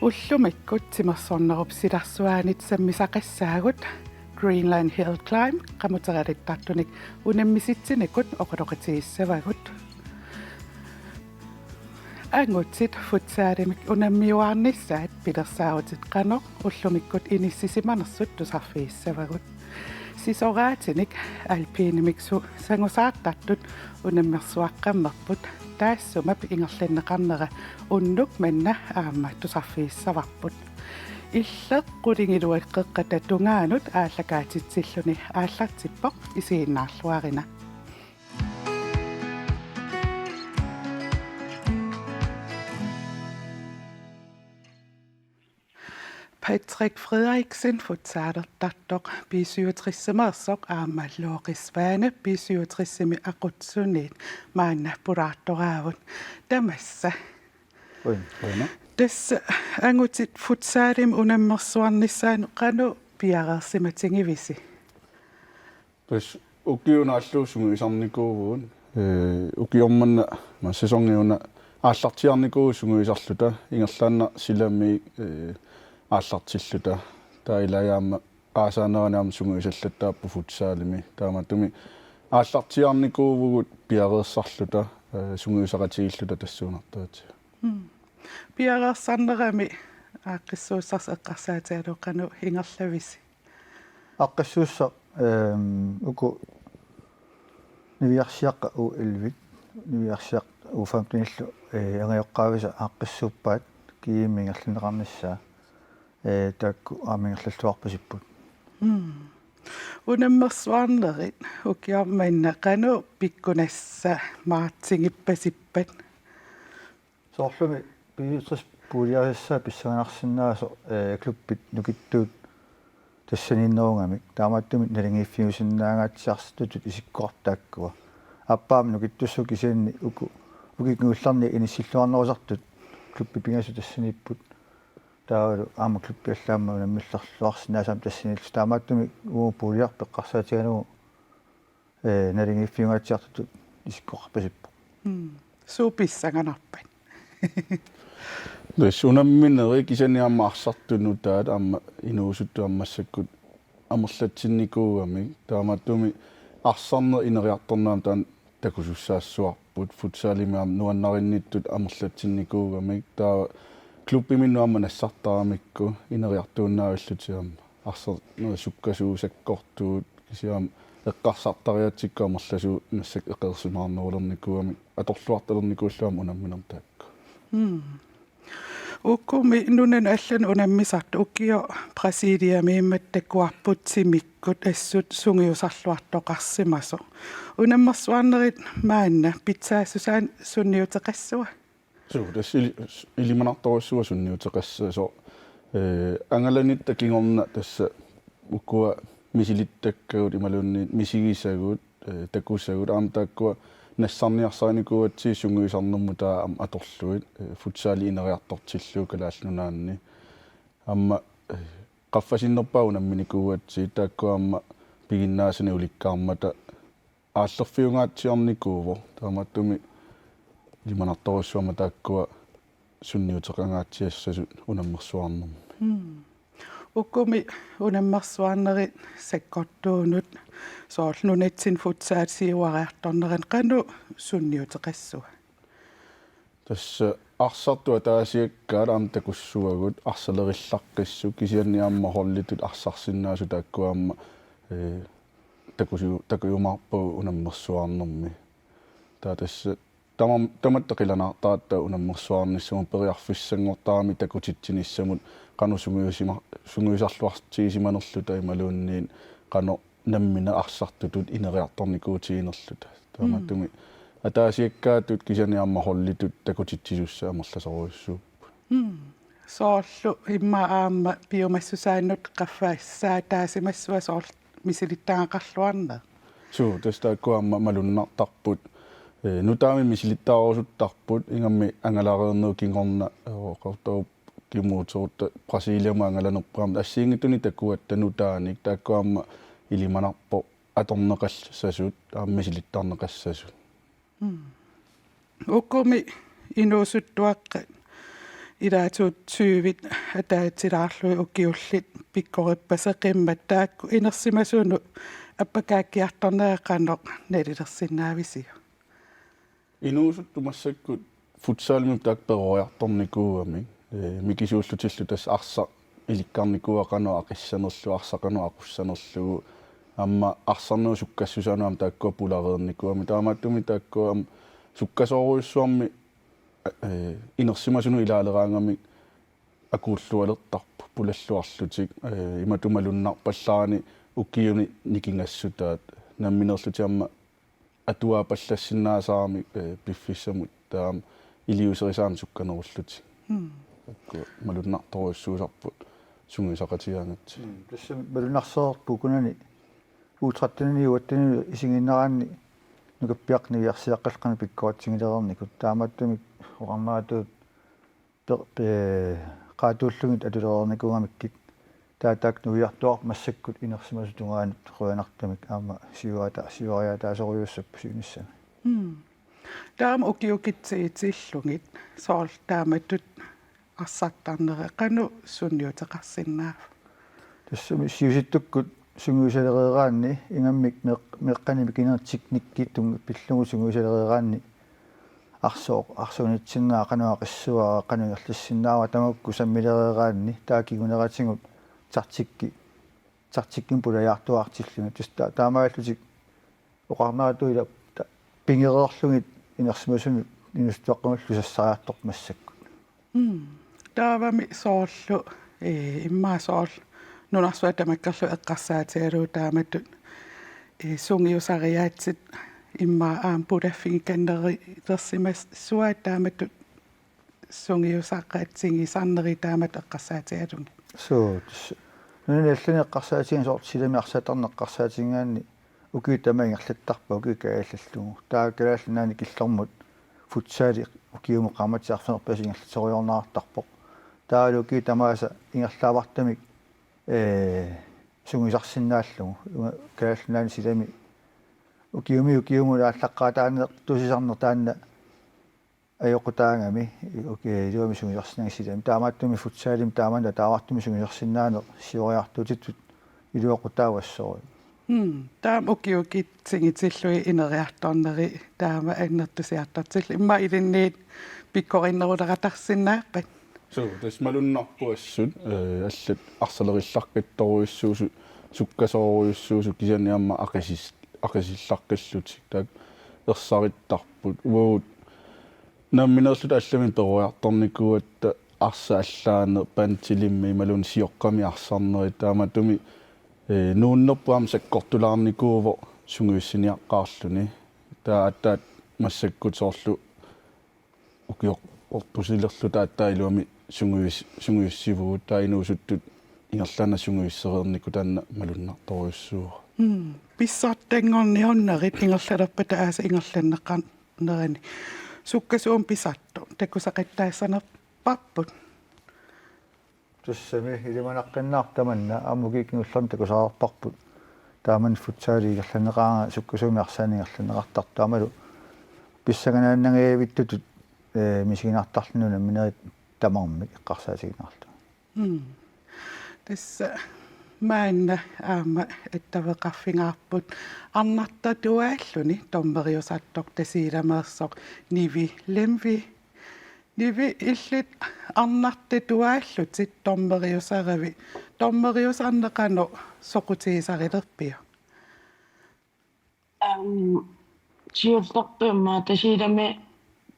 Ullumikut timersornerup silarsuaanit sammisaqassaagut Greenland Hill Climb qamuteqalittartunik unammisitsinikut oqaloqatiissavagut angutsit futsaarimik unammiuarnissaat pilersaarutit qanoq ullumikkut inissisimanarsut tusarfiissavagut sisoraatinik alpiinimiksu sangusaartartut unammersuaqqammerput taassumap ingerlanneqarnera unnuk manna aamma tusarfiissavarput иллеққулингилуат қеққата тунгаанут ааллакаатитсиллуни ааллартиппоқ исииннаарлуарина Patrick Frederiksen futsaalertartoq B67 aammalluoqisvaana B67 aqutsunnit maanna pulaartoraavut tamassa tässä angutit futsaalim unammersuarnissaan qanu piareersimatingivisi Pues ukiunaalluusunguisarnikuuvuun ukiormanna ma sesongiuna ааллартиарникуусунгуисарлута ингерлаанна силами ааллартиллута таилаяама аасаанаранаам сунгуисаллаттааппу футсаалими тааматуми ааллартиарникуувгут пиареерсарлута сунгуисақатигиллута тассуунартаати пиареерсарнерами ааққиссууссарс эққарсаатаалуққану ингерлависи аққиссуусса уку нивиарсиаққа у илвит нивиарсиақ уфамтиниллу ангиоққаависа аққиссууппаат кииммингерлинеқарниссаа таакку аамингерллуарпасиппут унаммерсуарнерит укиармаинна қану пиккунасса маартингиппасиппат соорлуми биитрис пулиариссаа писсаганарсинаасо клубпит нукиттуут тассаниннерунгамик таамааттумит налингииффиусиннаагаатсиарстутут исиккуартааккуа аппаами нукиттуссу кисианни укикнгулларни иниссиллуарнерусартут клубпи пингасу тассаниппут таалу аама клубпиаллаама унаммиллерлуарсинаасаам тассаниллу таамааттуми уу пулиарпеққарсаатигануу налингииффиунгаатсиартутут исиккуарпасиппу сууписсаганарпат Sunammineri kisaniamma arsartunu taat amma inuusuttu ammassakut amерлатсинникуугами тааматтуми арсарнер инериарторнаам таан такусуссаассуарпут футсаалимаам нуаннаринниттут амерлатсинникуугами таа клуббиминнуамма нассартарамикку инериартууннаавиллутиамма арсер суккасуусаккортуут кисиам эққарсартариатсикку амерласуу нассак эқерсимаарнерулерникуугами аторлуарталерникууллуам унамминер таакку Ukumi nunen allan unammisart ukio presidiamiimmattakkuarputsimikkut assut sungiusarluartoqarsimaso unammersuarnerit maanna pitsaasusaan sunniuteqassua das ilimanartorussua sunniuteqassaso angalanit takingorna tassa ukkua misilittakkagut imalunniit misigisagut takkussagut aamtaakkua нассарниарсааникуатси сунгуисарнэрмутаа ам аторлуит футсаали инериартортиллуу калааллунаанни амма qaffasinnерпаа унамминикууатси тааккуамма пигиннаасани уликкаармата ааллерфиунгаатсиарникууво тааматтуми лиманарторуссуама тааккуа сунниутеқангаатсиассасут унаммерсуарнэрми Ukumi unammersuarnerit sakkорtuunut soorlunatsin futsaatiuariartorneran qanu sunniuteqassua тасса арсартуа таасиаккаат аам такуссуагут арсалериллаққиссу кисианниаамма хорлитут арсарсиннаасу тааккуаамма такуюмаарпу унаммерсуарнэрми таа тасса таматтақиланаартаатта унаммерсуарниссуму периарфиссангортарами такутитсиниссамут qanu sunguisarluartiisimанерлута ималуунниин qanu наммина арсартутут инериарторникуутигинерлута тааматтуми атаасиаккаатут кисаниамма холлитут такутитсисусса амерласоруйуссууппу соорлу имма аама биомассусааннут qaffaaссаа таасимассуа соорл мисилиттаақарлуарна суу тастааккуамма малуннартарпут нутаами мисилиттаарусуттарпут ингамми ангалаарернуу кингорна qortoo кимуутсуутта Брасилиама ангаланерпаам ассиингитуни таккуатта нутааник тааккуамма илиманарпо аторнеқассасут ааммисилиттаарнеқассасут Ukumi inuusuttuaqqat ilaatut syyvit ataatilaarlui ukiullit pikkorippaseqimmat taakku inersimasunu appakaakkiartorneeqannoq nalilersinnaavisiu inuusuttumassakkut futsalmi taakperooriartornikuuami mikisuullutillu tas arsa ilikkarnikuaqano aqissanerlu arsaqano aqussanerlugu amma arsarnuu sukkassusanuam taakkua pulareernikuami taamaattumi taakkuam sukkasoruissuarmi inersimasunu ilaaleraangami akuullualertarpu pulalluarlutik imatumalunnarpallaani ukkiuni nikingassutaat namminerlutiamma atuapallassinnaasarami piffissamut taam iliuserisaam sukkanerulluti akku malunnartoruissuusarput sungisaqatiaangat tässä malunarsoorpu kunani uutrattunani uattuni isinginneraanni nukappiaqniviarsiaqqalqana pikkoratsingilerernikut taamaattumi oqarnaatuut qaatuullugit atulerernikuungamikkit taataak nuiartuar massakkut inersimasutungaanet ruanartamik aama siuariataasoruyussappu siunissami taam ukiukitsiitillungit sool taamatut арсартаарнере кану сунниутеқарсиннаав тассами сиуситтуккут сунгуусалереераанни ингаммик меққанимик инертикниккиттун пиллугу сунгуусалереераанни арсуунитсингаа кануа қиссуаа кануерлассиннаава тамакку саммилереераанни таакигунератингут тартиккин пулаяартуартиллуни туста таамааллутик оқарнаатуила пингереерлугит инерсимасуни инустуаққамаллу сассариартоқ массакку таавами соорлу иммаа соорл нунарсуа тамаккерлу эққарсаатиалуу тааматут сунгиусариаатсит иммаа аам пудаффигиканнери терсимас суа тааматут сунгиусаққаатсигисарнери таамат эққарсаатиалунги соо нунеллани эққарсаатиган соорт силами арсаатарнеққарсаатингаанни укиутамаингерлаттарпа укикааллаллугу тааккалаалланаани киллэрмут футсаали укиумеққаматиарферпасингерлаториорнаартарпоқ таалуки тамааса ингерлаавартамик сунгисарсинааллугу калаалланаани силами укиумулааллаққаатаанне тусисарнер таанна аёқутаангами илуами сунгисарсинаа силами таамааттуми футсаалим таамана таавартуми сунгисарсинаане сиориартутитут илуоқутаавассору таам укиукитсигитиллуи инериарторнери таама аннертусиартартилла имма илинниит пиккориннерулератарсинааққат суу тасмалуннарпуассут аллат арсалерилларкатторуиссуусу суккасооруйуссуусу кисаниамма ақисилларқиллутик таак ерсариттарпут уут намминерлут аллами перуарторникуатта арса аллаанер пантилимми малун сиоққами арсарнери тааматуми нууннерпуам саккортулаарникууво сунгуиссиниаққаарлүни тааттаат массаккут соорлу укиорпусилерлу тааттаилуами сунгуиссивуут таинуусуттут ингерлаана сунгуиссереернику таанна малуннарторуйуссууа писсааттангорниорнерит ингерлалерпа тааса ингерланнеққарнерани суккасуум писатто такусақиттаассанерпарпут туссами илиманаққиннаартаманна аамукикингуллерни такусаарпарпут тааман футсаалигерланеқаага суккасууми арсаанингерланеқартар таамалу писсаганааннагиавиттутут мисигинартарлунуна минерит тамармик эққарсаатигинарлу тасса маанна аама аттавеқарфингаарпут арнартатуааллуни томмериусааттоқ тасииламеерсоқ ниви лемви ниви иллит арнартатуааллутит томмериусарави томмериусарнеқано соқутигисарилерпиу сиуллерпимма тасиилами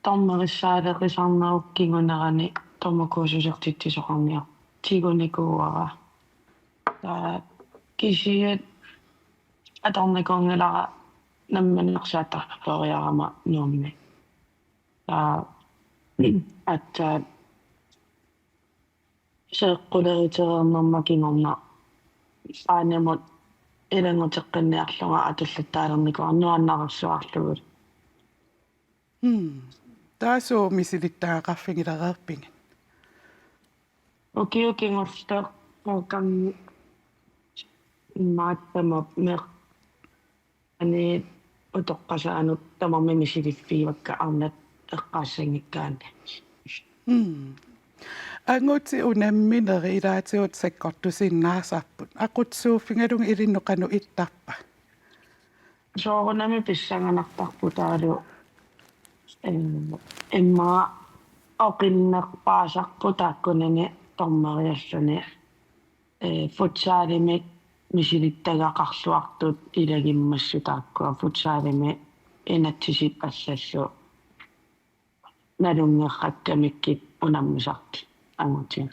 томмерissaalerисарнаруккигунерани томмакуусусертитсисоқарниар тигуникууара таа кисиат аторниконгилара намманерсааттарториарама нуумми таа атта сеққулеритерернэрмакингорна аанемут илангутеққинниарлунга атуллаттаалерникуарнуаннарерсуарлугут таасуу мисилиттаагаарфигилереерпинги окингорста окам мааттама мер ани утоққасаанут тамарми мисилиффиивакка арнат эққаассангиккаани Anguti unammineri ilaatiut sekkortusinnaasarput. Aqutsuuffingalung ilinnoqanu ittappa. soorunami pissanganartarputaalu imma oqinnerpaasarpu taakkunani tormerialluni futsaalimi misilittagaqarluartut ilagimmassu taakkua futsaalimi inatsisit allallu nalungerrakkamikkit unammisarti angutin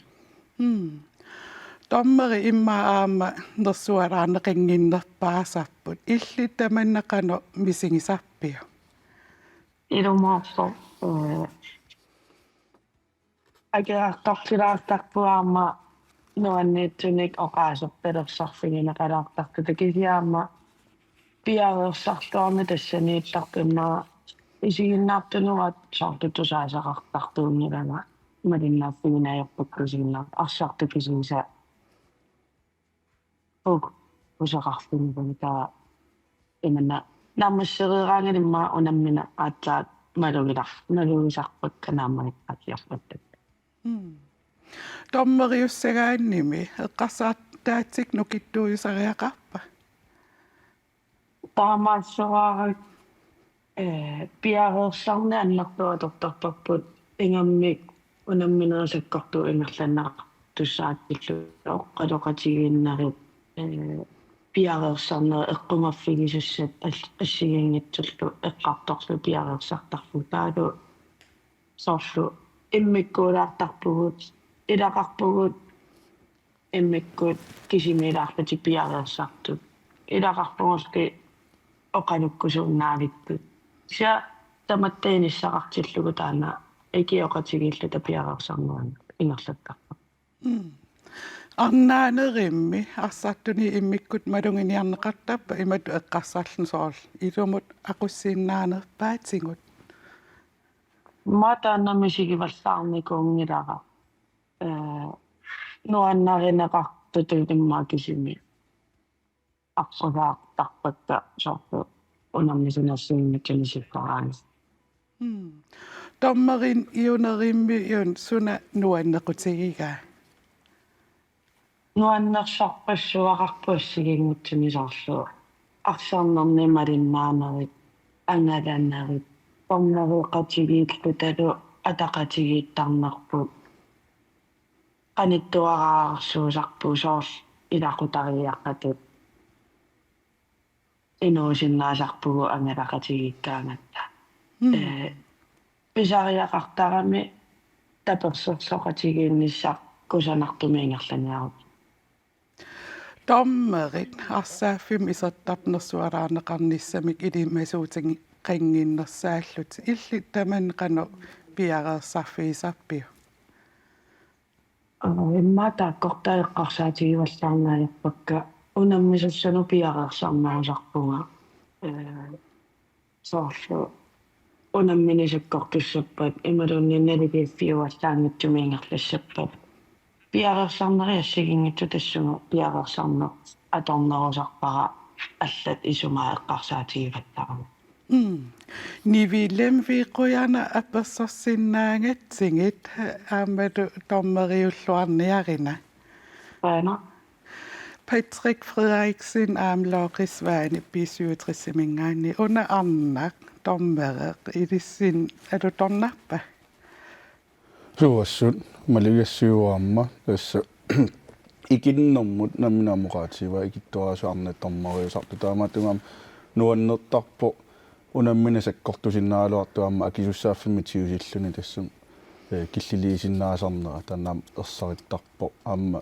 Tommeri imma aama nersuaraanneqinginnerpaasarput. Illitamanneqanu misingisarpio. ilumaarpo ageartorsilaartarpuaama nuanniitsunik oqaaserpelersorfigineqalaartartu takisiaama piareersartuarni tassaniittarpimmaa isiginnaartunuat sortutusaasaqartartuunnilama malinnaaffiginajorpukkusiginnaar arsartukisiisa useqarfinipani taa imanna nammasseriiraangalimmaa unammina aatsaat malugisarput kanaammanikqatiarpattat Tommeriussagaannimi eqqarsaat taatsik nukittuuyusariaqarpa. taamaassoraarat piareersarni annartuatortorparput ingammik unamminerisakkortuu ingerlannaaq tussaattillu oqqaloqatigiinnarit piareersarneri eqqungaffigissussat ассигингитсуллу эққарторлу пиареерсартарфу таалу сорлу иммиккуулаартарпугут илақарпугут иммиккут кисимилаарлути пиареерсартут илақарпугулки оқалуккусууннаавиккут ся таматтаиниссақартиллугу таана икиоқатигииллута пиареерсарнуан ингерлаттарпа Arnaanerimmi arsattuni immikkut malunginiarneqartappa imatu eqqarsarlun soorl ilumut aqussiinnaanerpaatsingut. матааннамисигиваллаарникуунгилара нуаннариneqartutut иммаакисими арсугаартарпакка сорпу унаммисунассингитсунисиффараани Tommerin iunerimmi iun suna nuannequtigigaa. нуаннерсарпассуақарпуассигингутсунисарлу арсаарнерни малиннаанерит ангалаанерит торнеруqatigiillutalu атақатигииттарнерпут qanittуараарсуусарпу соорл илақутариаққатут инуусиннаасарпугу ангалақатигиккаангатта писариақартарами таперсерсоқатигииннissaq кусанартумиингерланиарут Tommerit arsaaffim isattarnersualaaneqarnissamik ilimasuutingi qinginnersaallut illit tamanqanu piareersarfiisarpiu. иммаатааққортаеққарсаатигиваллаарнааярпакка унаммисуссану пиареерсарнаусарпунга соорлу унамминисаккортуссаппат ималуунниналигииффиуаллаангатсумиингерлассаппат пиареерсарнериассагингитсу тассугу пиареерсарнер аторнерусарпара аллат исумаа эққарсаатигиваттарама Nivillem viiqujana appersorsinnaangatsingit aamatu tommeriulluarniarina. Rainer Patrick Frederiksen aamlooqisvaani P37 una arnak tommereq ilissin alutornarpa. Suassut maligassiuaamma tassa ikinnermut namminaamuqaatiwa ikittuaraasuarna tormeriusartu taamatungam nuannertarpo unamminasakkortusinnaaluartuamma akisussaaffimmi tiusilluni tassum killiliisinnaasarnera tannaam ersarittarpo aamma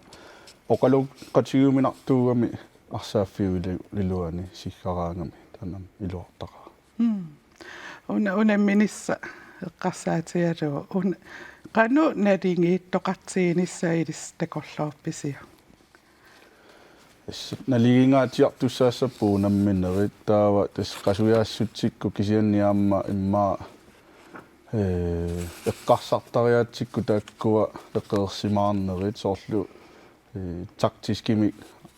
oqaluqqatigiuminartuugami arsaaffiuliluani siggaraangami tannaam iluartaqa Unamminissa eqqarsaatialugu qanu nalingiittoqartiginissa ilistakorluorpisia. Naligingaatiartussaassappu unamminerit taava tas qasuiaassutsikku kisianniaamma immaa eqqarsartariaatsikku taakkua eqeersimaarnerit soorlu taktiskimi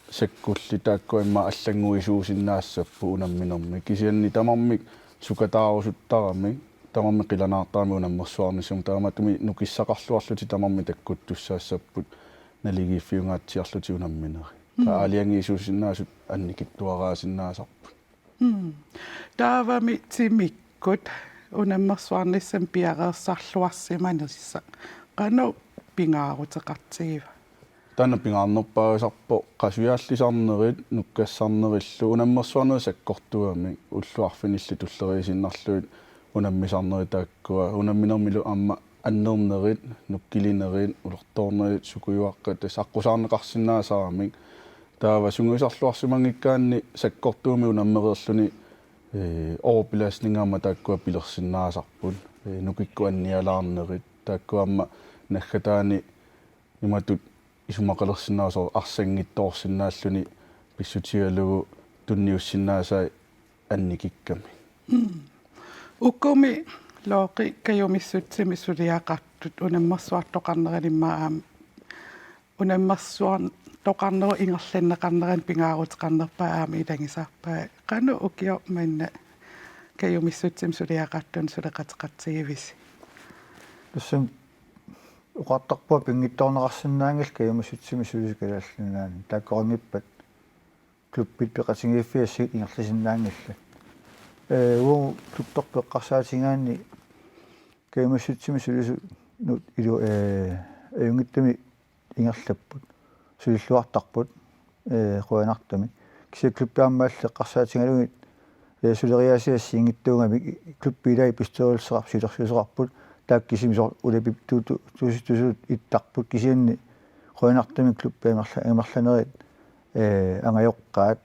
sakkulli taakkua immaa allanguisuusinnaassappu unamminermi kisianni tamarmik sukataarusuttaramik тамарми қиланаартаами унаммерсуарнисум тааматуми нукиссақарлуарлути тамарми таккуттуссаассаппут налигииффиунгаатсиарлути унамминери та алиангиисуусиннаасут анникиттуараасиннаасарпут таавами тимиккут унаммерсуарниссам пиареерсарлуарсиманерсса qanu пингаарутеқартигива тана пингаарнерпаагасарпо қасуяаллисарнерит нуккассарнериллу унаммерсуарнери саккортуами уллуарфинилли туллериисиннарлуит унаммисарнери тааккуа унамминермилу амма аннернерит нуккилинерит улерторнерит сукуюаққат саққусаарнеқарсинаасаарамик таава сунгуисарлуарсимангиккаанни саккортуами унаммереерлүни оорпилааснингаама тааккуа пилерсинаасарпут нукиккуанниалаарнерит тааккуамма наггатаани иматут исумақалерсинаасоо арсангиттоорсинааллуни писсутигалугу тунниуссинаасаа анникикками уккуми лооқи каюмиссутсими сулиақартут унаммерсуартоқарнеримаа аам унаммерсуарн тоқарнеру ингерланнеқарнеран пингаарутеқарнерпаа аами илангисаарпаа qanu укио манна каюмиссутсим сулиақартун сулеқатеқартигивис туссам уқартарпуа пингитторнеқарсинаангил каюмиссутсими сулисикалааллинаани тааккоримиппат клубпит пеқатингиффиассигит ингерласиннаангилла уу клубторпеққарсаатингаанни каюмиссутсими сулису нут илу аюнгиттами ингерлаппут сулиллуартарпут қуанартами кисиклуппааммааллеққарсаатингалугит сулериасиассиингиттуугами клуппилай пистерулсеқар силерсусеқарпут тааккисимисор улапип туусут иттарпут кисианни қуанартами клуппаамерланерит ангайоққаат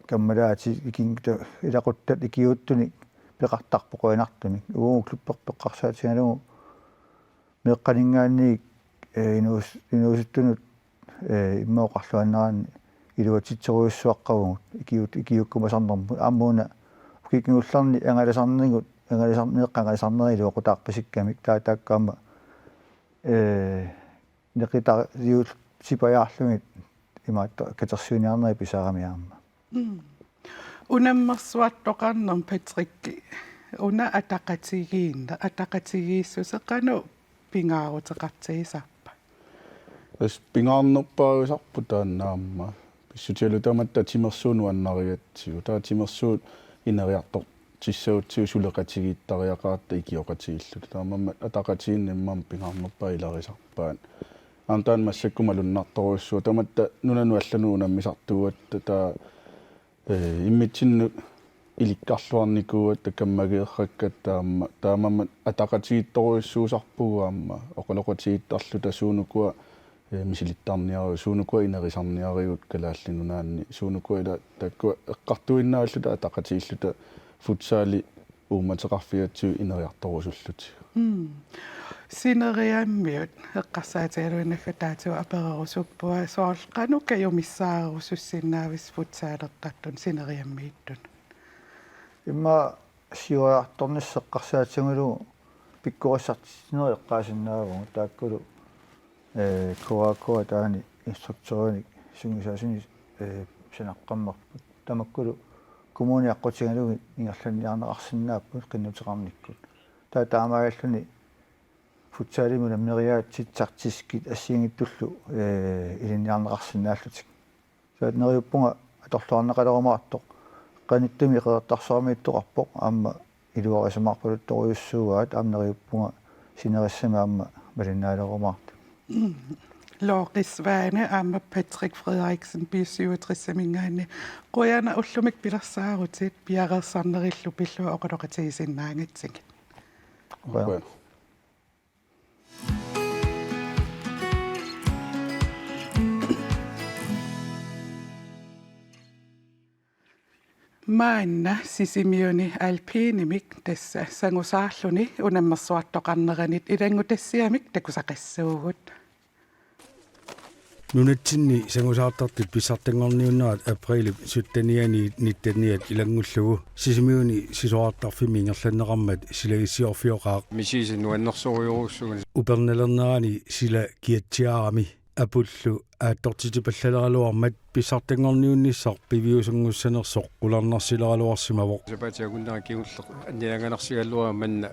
каммалаати икингта илақуттат икиуттуни пеқартарпо қуанартами уу клупперпеққарсаатингалугу меққанингаанни инуусуттунут иммаоқарлуаннараани илуатитсеруйуссуаққавгут икиуккумасарнерму ааммууна укикингулларни ангаласарнигут ангаласарнери луоқутаарпасиккамик тааккаама неқита юут сипаяарлугит имаатта катерсуиниарнери писаарамиаама унаммерсуартоқарнерм патрикки уна атақатигииссусеқану пингаарутеқартигисарпа пингаарнерпаагасарпу тааннаама писсутиалу таматта тимерсуунуаннариатсигу таа тимерсуут инериартор тиссаутсиу сулеқатигииттариақаатта икиоқатигиллу таамамма атақатигинниммам пингаарнерпаа иларисарпаан антаан массаккумалуннарторуссуа таматта нунану аллану унаммисартуатта таа иммитсинну иликкарлуарникуат такаммагеерраккат таамамма атақатигитторуйссуусарпугаама оқолоқатигиттарлу тасуунукуа мисилиттарниару суунукуа инерисарниариут калааллинунаанни суунукуа ила таккуа эққартуиннааллута атақатигиллута футсаали ууматеқарфиатсуу инериарторусуллути синериаммиут эққарсаатигалуиннагга таатуа аперерусуппуа соорқану каюмиссаарусуссиннаавис футсаалертаттун синериаммииттун имма сиуаартторниссеққарсаатигалу пиккориссартинери эққаасиннаагу тааккулу коако таани инструкторник сунгисаасини санаққаммарпут тамаккулу коммуни аққутигалуги ингерланниарнеқарсинааппут қиннутеқарниккут таамаагаллуни футсаалимуна мериаатситсартискит ассиингиттуллу илинниарнеқарсинааллутик саатнериуппунга аторлуарнеқалеромаартоқ qaниттами иқеэртарсуармииттоқарпоқ аама илуарисамаарпулут торуйуссуугаат аамнериуппунга синериссама аама малиннаалеромаарт лоқисваане аама Патрик Фредериксен би67-мингаани қуяна уллумик пилерсаарутит пиареерсарнериллу пиллуа оқалоқатигисиннаангатсиг маанна сисимиуни алпинимик тасса сангусаарлуни унаммерсуартоқарнеранит илангутассиамик такусақассуугут нунатсинни сангусаартартит писсартангорниуннаат априлип суттаниани ниттаниат илангуллугу сисимиуни сисуартарфими ингерланнеқармат силагиссиорфиоқаа мисисин нуаннерсориуруссугани уперналернерани сила киатсиарами апуллу ааттортитипаллалералуармат писсартангорниунниссар пивиусунгуссанерсоқ уларнарсилералуарсимавоқ сапатиагуннаа кигуллеқ аннианганарсигаллуа манна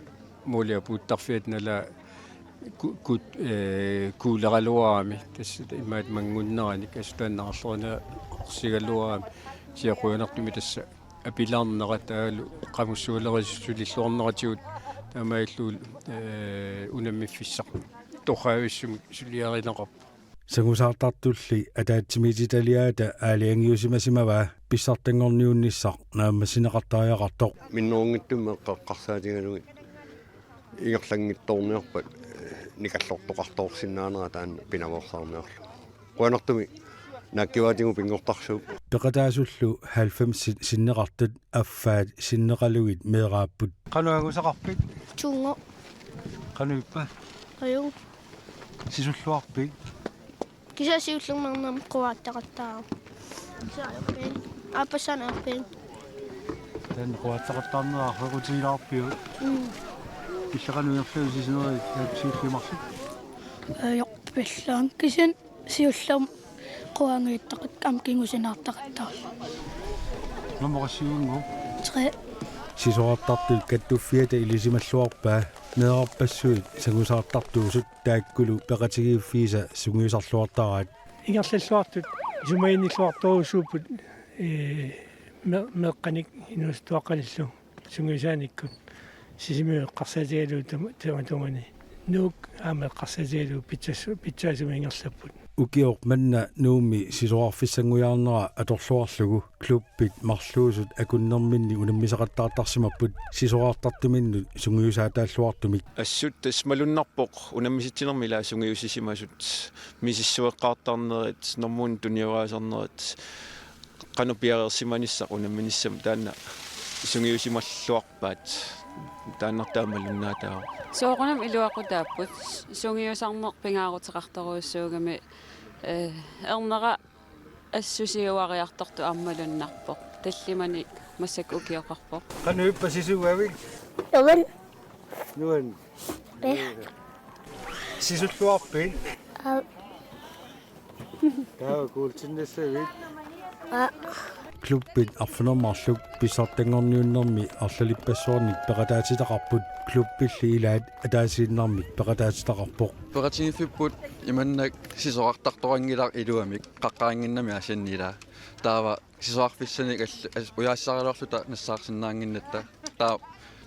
муулиа пууттарфиат нала куулералуарами тасса имаат мангуннерани кастааннарлуна арсигаллуарами сиақуянартуми тасса апилаарнера таалу қамуссуулерисулиллуарнератигут таамаиллуул унаммиффиссақ торхаависсуми сулиаринеқарп сангусаартартулли атаатсимититалиаата аалиангиусимасимава писсартангорниунниссар нааммасинеқартариақартоқ миннуунгиттума эққаққарсаатигалугит игерлангитторниорпат никаллортоқарторсиннаанера таанна пинавоорсаарниорлу қуанартуми нааккиваатигу пингортарсууп пеқатаасуллу 90 синнеқартат аффаат синнеқалугит меэрааппут кануагусақарпит Tungo. кануиппа Aju. сисуллуарпит Kisasiullungmarnam quaattaqattaaru. Saarpin. Apassanarpin. тан қуааттақаттаарнераа киллақануйерлуу сисинерит сиуллимарсит Jorpillaan kisin siullum quangiittaqat amkingusinaartaqattaarlu. номерасиунгу 3. сисоартартул каттуффиата илисималлуарпаа меэрпассуит сангусаартартуусут тааккулу пеқатигиуффииса сунгиусарлуартараат ингерллуартут сумаиниллуарторусуупут меққаник инустуаққалиллу сунгиусааниккут сисимиу қарсаатигалуу таматунгани нуук аамеққарсаатигалуу питсаасума ингерлаппут укиоқ манна нууми сисоарфиссангуяарнера аторлуарлугу клубпит марлуусут акуннэрминни унаммисақаттаартарсимаппут сисоартартуминнут сунгиусаатааллуартумик ассут тасмалуннарпоқ унаммиситсинермила сунгиусисимасут мисиссуэққартарнерит нормуун туниораасарнерит канупиареерсиманиссақ унамминиссам таанна сунгиусималлуарпаат тааннартаамалуннаатаа соорунам илуақутааппут сунгиусарнеқ пингаарутеқарторуйуссуугами эрнера ассусиуариарторту армалуннарпоқ таллимани массак укиоқарпоқ кануиппа сисугави Nuan. нуан сисуллуарпит таа куултиннассавит клубпит арфунермарлук писсартангорниуннэрми арлалиппассуарник пеқатаатитақарпут клубпилли илаат атаасииннармик пеқатаатитақарпоқ пеқатингиффиппут иманнак сисоартарторангилар илуамик қаққаангиннами асиннила таава сисоарфиссаник уяассаралерлута нассаарсиннаангиннатта таа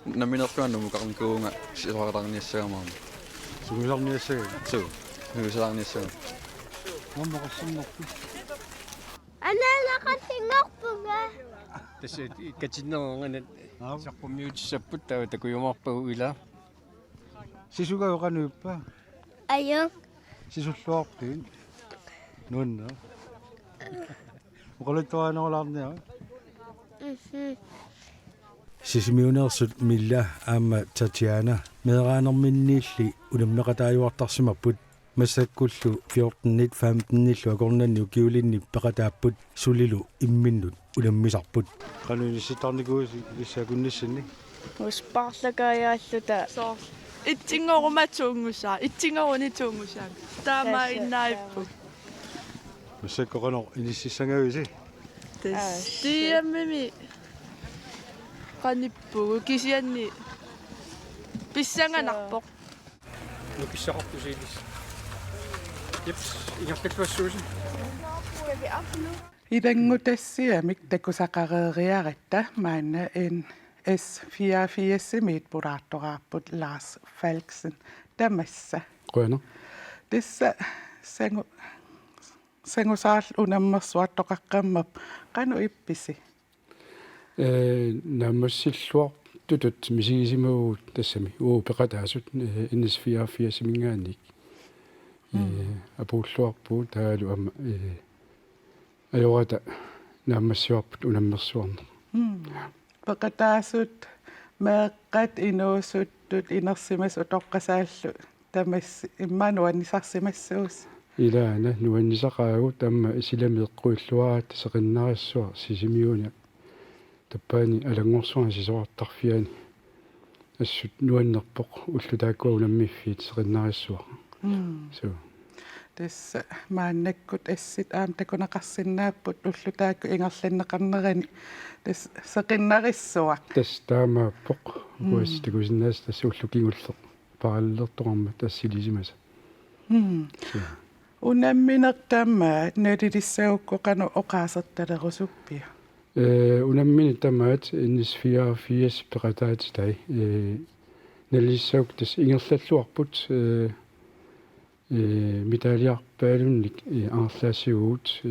наминерлуаннуму қарникуунга сисоартарниассагамаарма сунгусарниассага суу нуусаарниассага номерасиннерпут Аналақаттингорпунга. тасса катиннернгана сарпумиутиссаппут таа такуйумарпагу ила сисугава кануиппа Aju. сисуллуарпит нуанна оқалуттуаанерулаарниа сисимиунерсут милла аама татиана меэраанерминниилли унаммеқатааюартарсимаппут массаккуллу 14-нит 15-ниллу акорнанни укиулинни пеқатааппут сулилу имминнут унаммисарпут кануиниситарникууси лиссакунниссинни успарлакаяаллута итсингоруматуунгусаа итсингорунитунгусаа таама иннаиппу массаккоқанер иниссиссангависи тиаммими qanippugu kisianni pissanganarpoq нукиссақартусиилис ипс ингерллуассууси Idangutassiamik takusaqareeriaritта maana en S44-simit puraattoraarput Lars Falksen tamassa qoyana tissa sangusaal unammersuartoqaqqammap qanu ippisi наммассиллуар тутут мисигисимуу тассами пеқатаасут иннис 44 симингааник апууллуарпуу таалу ама ajorata naammassiuarput unammersuarner peqataasut meeqqat inuusuttut inersimas utoqqasaallu tamas immanuannisarsimassuus ilaana nuannisaqaagu tamma isilameeqquilluarat seqinnarissuar sisimiuna tappaani alangorsuan sisoartarfiani assut nuannerpoq ullutaakkuа unammiiffiit seqinnarissuar so тис мааннаккут ассит аам такунақарсинааппут уллутаакку ингерлиннеқарнерани тис сеқиннариссуа тас таамааппоқ уас такусиннаас тас уллукигуллеқ параллертоқарма тассилисимаса унамминертаамаа налилиссаукку қану оқаасерталерусуппиа унаммини тамаат иннис 84 пеқатаати тай налилиссаук тас ингерллаллуарпут медалиарпаалунник аарлаассигуут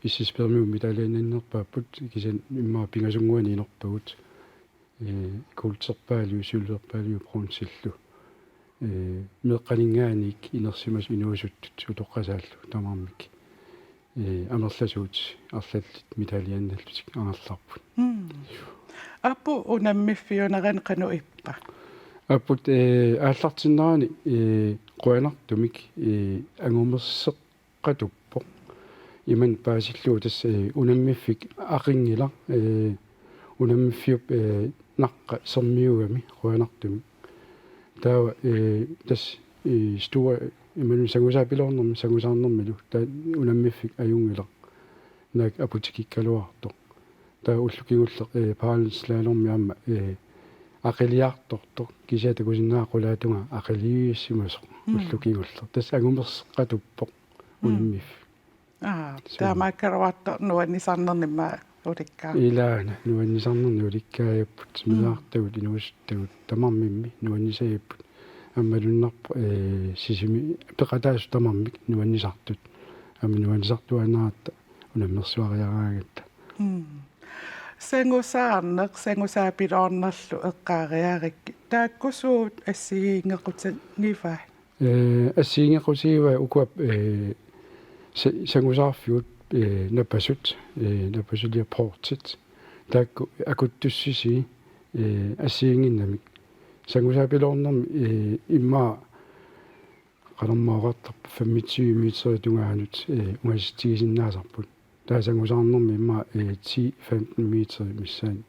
иссиспермиу медалианнерпааппут кисан иммаа пингасунгуани инерпагут култерпаалиу сулерпаалиу бронсиллу меққанингааник инерсимас инуусуттут сутоққасааллу тамармик амерласуут арлаллит медалианналлутик ангерларпут аппу унаммиффиунеран қану иппа аппут ааллартиннерани қуанартумик ангумерсеққатуппо иман паасиллуу тас унаммиффик ақингила унаммиффиуп наққа сэрмиугами қуанартумик таава тас стуа иман сангусаапилорнерми сангусаарнермилу таа унаммиффик аюнгила нак апутикиккалуарто таа уллукигулле параллслаалерми аама ақилиарторто кисаата кусиннаақулаатунга ақилииссимасо уллукигуллер тас агумерсеққатуппо унаммиф таамааккаруарто нуаннисарнернимма уликкаа илаана нуаннисарнерни уликкааяппут милаартагут инуустагут тамармимми нуаннисааяппут аммалуннарпа сисими пеқатаасу тамармик нуаннисартут амма нуаннисартуанаатта унаммерсуариараагатта сангусаарнеқ сангусаапилоорнерлу эққаариарикки тааккусуут ассигиингеқутангифаа ассигингеқутигива укуап сангусаарфиут напасут напасулиа портит таакку акуттуссиси ассигингиннамик сангусаапилоорнерми иммаа қаламмаоқартарпа 25 метр тунгаанут унгаситигисиннаасарпут таасангусаарнерми иммаа 10-15 метр миссаани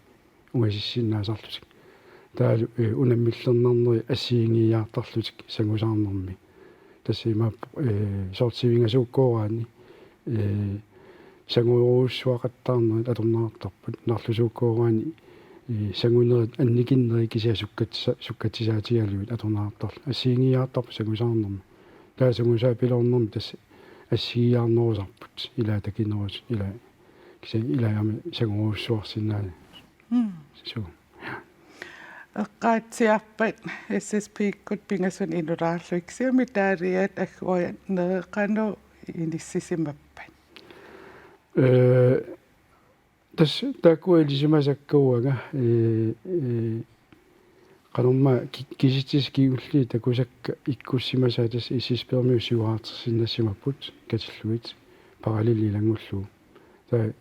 унгасиссиннаасарлутик таалу унаммиллернернери ассигингиаартарлутик сангусаарнерми тассима сортсивингасууккооraani сангуруussуақаттаарнерит аторнаартарпут нарлусууккооraani сангунерит анникиннери кися суккатсисаатигалуит аторнаартарла ассигингиаартарпу сангусаарнерми таасангусаапилоорнерми тасса ассигиаарнерусарпут илаа такинерус илаа кися илаами сангуруuссуарсинаани су эққаатсиарпат SSP-кут пингасун инулаарлуик сиами таариат аггуя неэқану иниссисимаппат тас такуэлисимасаккууага канорма киситис киулли такусакка иккуссимасаа тас иссиспермиу сиуаартерсиннассимаппут катиллуит параллелилангуллуу таа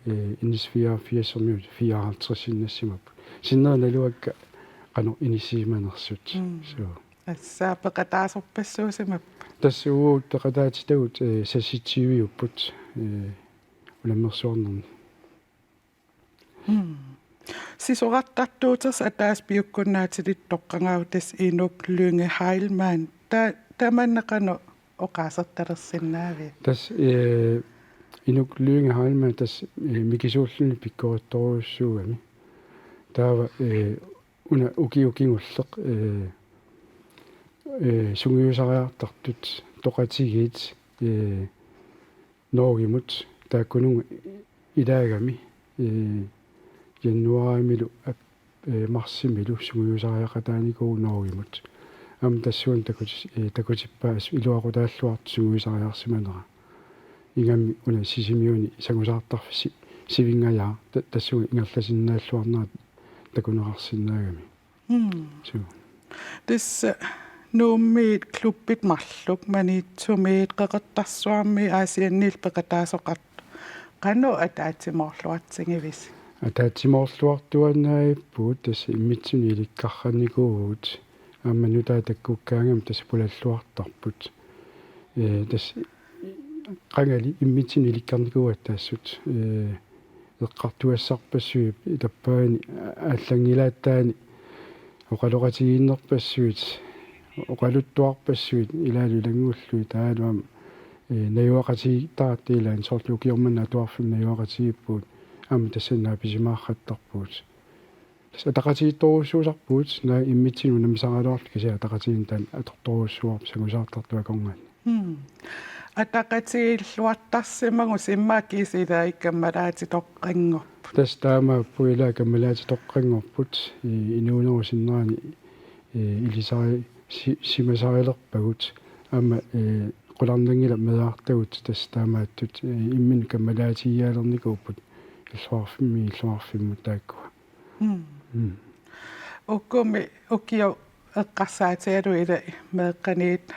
инисфиа фиасэрмиу фиаартерсиннассимаппут синнерналуакка qanu inisimannersut so ассаапеқатаасорпассуусимап тассуу теқатаатитагут сасситсивиуппут уламмерсуарнерни сисораттартуутерс атаас пиуккуннаатилит тоққангау тас инук лүнге хайлман таманнеқану оқаасерталерсиннаави тас инук лүнге хайлман тас микисууллуни пиккоратторуссуугами таава уна укиукингуллеқ сунгиусариартартут тоқатигиит ноогимут тааккунунга илаагами януаримилу марсимилу сунгиусариақатааникуу ноогимут ам тассуун такутиппаас илуақутааллуарт сунгиусариарсиманера игамми уна сисимиуни сангусаартарфи сивингаяа тассуун ингерласиннааллуарнаат такунеқарсинаагами су тис нууммиит клуббит марлук маниитсумиит қеқертарсуарми аасианнил пеқатаасоқарт қану атаатимоорлуатсигивис атаатимоорлуартуаннаиппут тас иммитсуни иликкарраникуут амманутаа таккуккаангам тас пулаллуартарпут тас қангали иммитсуни иликкарникуат таассут эққартуассарпассуи таппаани ааллангилааттаани оқалоқатигииннерпассуит оқалуттуарпассуит илаалу лангууллуи таалуам nayuaqati taattiilaan sorluukiormanna tuarfim nayuaqatiippuut aama tassannaa pisimaarrattarpuut tas ataqatiittorussuusarpuut na immitsin unamsaraluart kisia ataqatiin tan atortorussuarp sangusaartartuakorngan атақатииллуартарсимагу симмааккисилаа иккаммалаати тоққангорпут tas taamaappuilaa kammalaati toqqangorput inuunerusиннерани илисари симасариlerpagut аама qulарнангила медаартагут tas taamaattut иммин каммалаатиялерникууппут иллуарфиммут тааккуа уккуми уккио эққарсаатиалу ила меэққаниит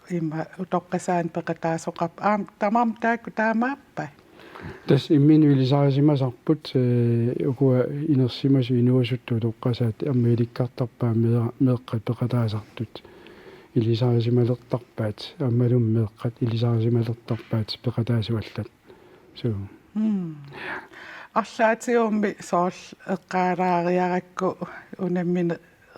има утоққасаан пеқатаасоқап тамам таакку таамааппа tas immin ilisaarisимасарпут укуа инерсимасу инуасутту тоққасаат аммиликкартарпаа меэққат пеқатаасартут илисаарисималертарпаат аммалум меэққат илисаарисималертарпаат пеқатаасуаллат суу арлаатиумми соорл эққаалаариаракку унаммине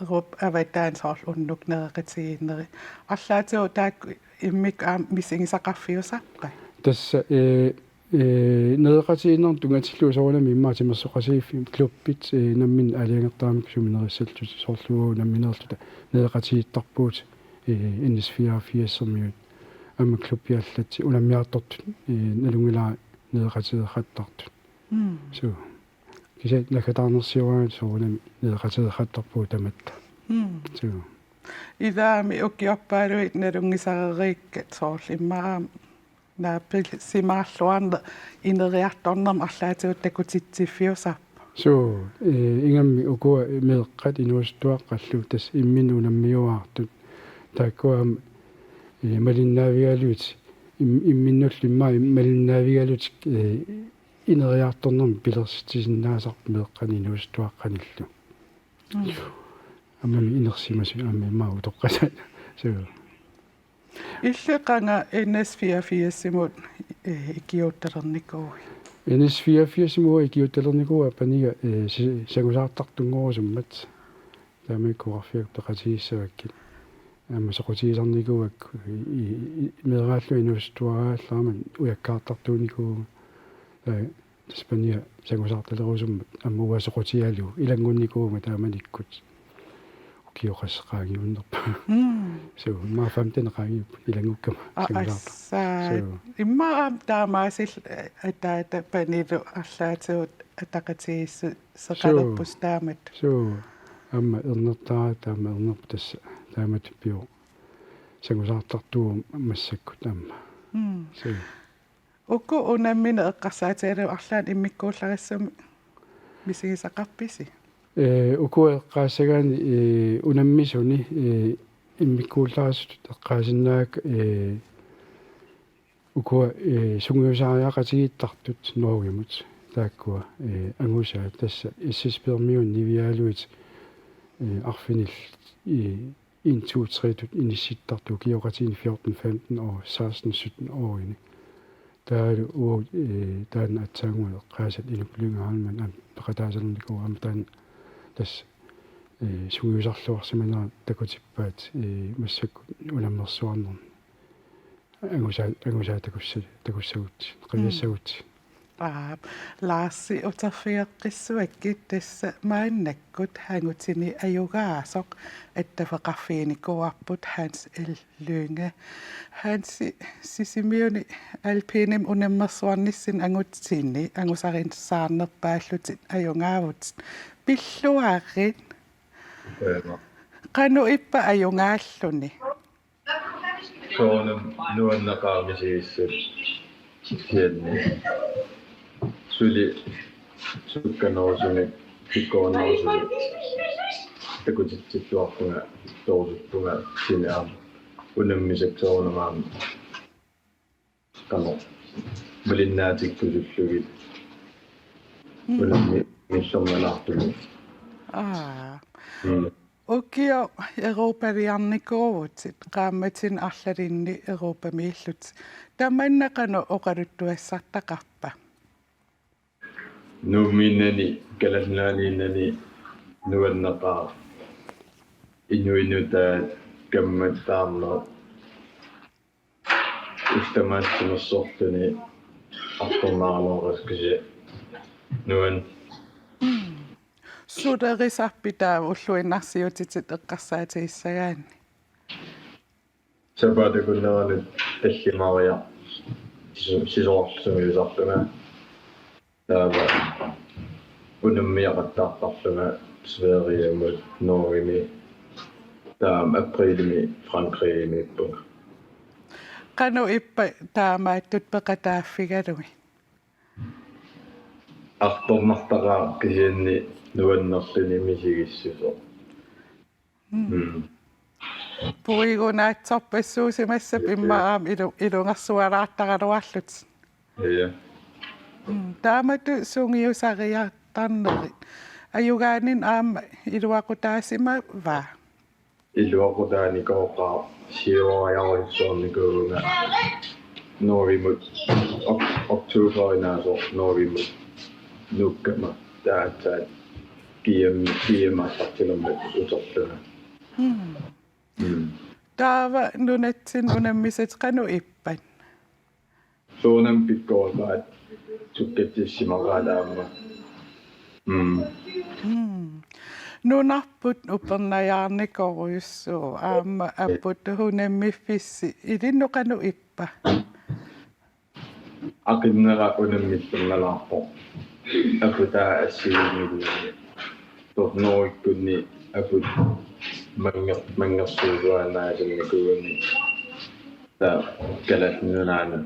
руп аватаан соорл уннук нереқатигиннери арлаатиу таакку иммик мисигисақарфиусарпа тасса нереқатигиннер тунгатиллуусоорнами иммаатимерсоқасииффи клубпит наммин алиангертаамик суминериссалтут соорлугуу намминерлута нереқатигиттарпуут иннисфиа фиассермиут амма клубпиаллатси унаммиартортут налунгилаа нереқатигеқаттартут суу кисет накатаарнерсиуаат соорнами нереқатигеқаттарпуу таматта суу идаами укиорпаалуит налунгисарерииккат соорл иммараам наапил симаарлуарна инериарторнерм арлаатигут такутитсиффиусарпа суу ингамми укуа меэққат инуустуаққаллу тас иммину наммиуаартут тааккуам малиннаавигалуут имминнуллиммаа малиннаавигалуут инериарторнерм пилерситисиннаасарп меэққани инуустуаққаниллу аммами инерсимасу аммимаа утоққасаа суу иллеқанга NS44-симут икиутталерникууи NS44-симуа икиутталерникуа панига сагусаартартунгорусуммат таамиккуарфиак пеқатигиссаваккит аама соқутигисарникуак мерааллу инустуарааллааман уяккаартартууникуу таспания сагусаарталерусуммат аммуа соқутигалу илангунникуума тааманиккут киоқассақаагиуннерпа суу ма фамтенеқааги илангуккама сагусаарта иммаа таамаасил атаата панилу арлаатигут атақатигиссу сеқалерпус таамат суу амма ернертаа таама ернерп тасса таамат пио сагусаартартуу массаккут амма суу укку унаммина эққарсаатиалу арлаан иммиккууллариссами мисигисақарписи укуа эққаассагаани унаммисуни иммиккууллаарсут эққаасиннаак укуа сунгиусаариақатигиттартут ноогимут тааккуа ангусаа тасса иссиспермиун нивиалуит арфинил 1 2 3 тут инисситтарту киоқатин 14 15 år 16 17 år ини таа таан атсаагуа эққаасат инуплунгаалман ам пеқатаасерникуу амтаан тас сунгиусарлуарсиманаа такутиппаат массакку уламмерсуарнер ангусаа такуссагут қиассагут лаарси утерфиэққиссуаккит тасса мааннаккут хангутини аюгаасоқ аттафеқарфиникуарпут ханс иллуунга ханси сисимиуни алпиним унаммерсуарниссин ангутсини ангусарин саарнерпааллутит аюгаавут пиллуаарит кану иппа аюгааллуни соонам нуаннақаамисигиссут сианни сули сукканерусуни пиккоонерусуни такутитситтуарпунга тоорсуттунга синеам унаммисаксоорнамаам кано малиннаатиккусуллугит унамми миссормалаартуми Okio Euroopaliarnikuuvut qaammatin arlalinni Euroopamiillut tamannaqanu oqaluttuassartaqarpa numinnani kalalnaaninnani nuannaqaa inuinuta kammattaarlo устамаатсимерсортуни артторнааралоораскиси нуан Suuderisarpitaa ulluinarsiutitit eqqarsaatigisagaani. сапаатакуннеранут таллимариа сисоорсумиусартуна таава унаммиақаттаартарлуга свериамут норими таам априлими франкриимиппуга Qanu ippa taamaattut peqataaффигалуги. арторнартараа кисианни нуаннерлүни мисигиссусо Puigunaatsorpassuusimassap immaam ilungersualaartaraluarlut. ja Taamatu sungiusariartarneri. Ayugaanin aama iluaqutaasima va. илуақутаани кооқаа сиуариарисуарникууга норимут октуберинасо норимут нуккама таатаат киемассартилэрмат утерлуна Taava nunatsin unammisat qanu ippan. соонам пиккоолаат суккатиссимараалаама Nunarput upernajaarnikoruyussuu aama apput hunammiffissi ilinnu qanu ippa. ақиннера унаммиссерналаарпо апутаа ассиимигуни торнориккунни апут мангерсуугуанаасинникугуни та калатнунаана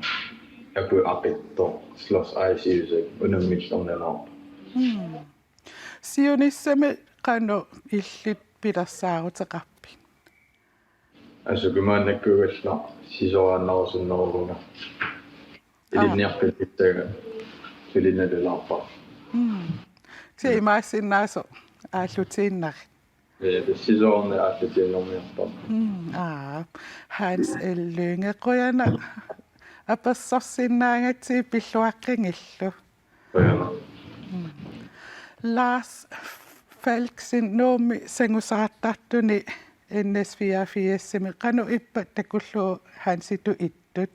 апу ақитто слос айсиусек унаммиссерналаарпо Sionissami qanu illit pilassaaruteqarpi. асукумааннаккугалла сисорааннарусуннерулунга илинниарпиттага сулиналулаарпа Se imaassinnaaso aallutiinnari. сисоорне ааллутииннэрмиарпа Hans Ellyngequjana апассорсиннаагатси пиллуаққингиллу. Lars Falksin noomi sangusaraartartuni NS44 qanu ippa takullu hansitu ittut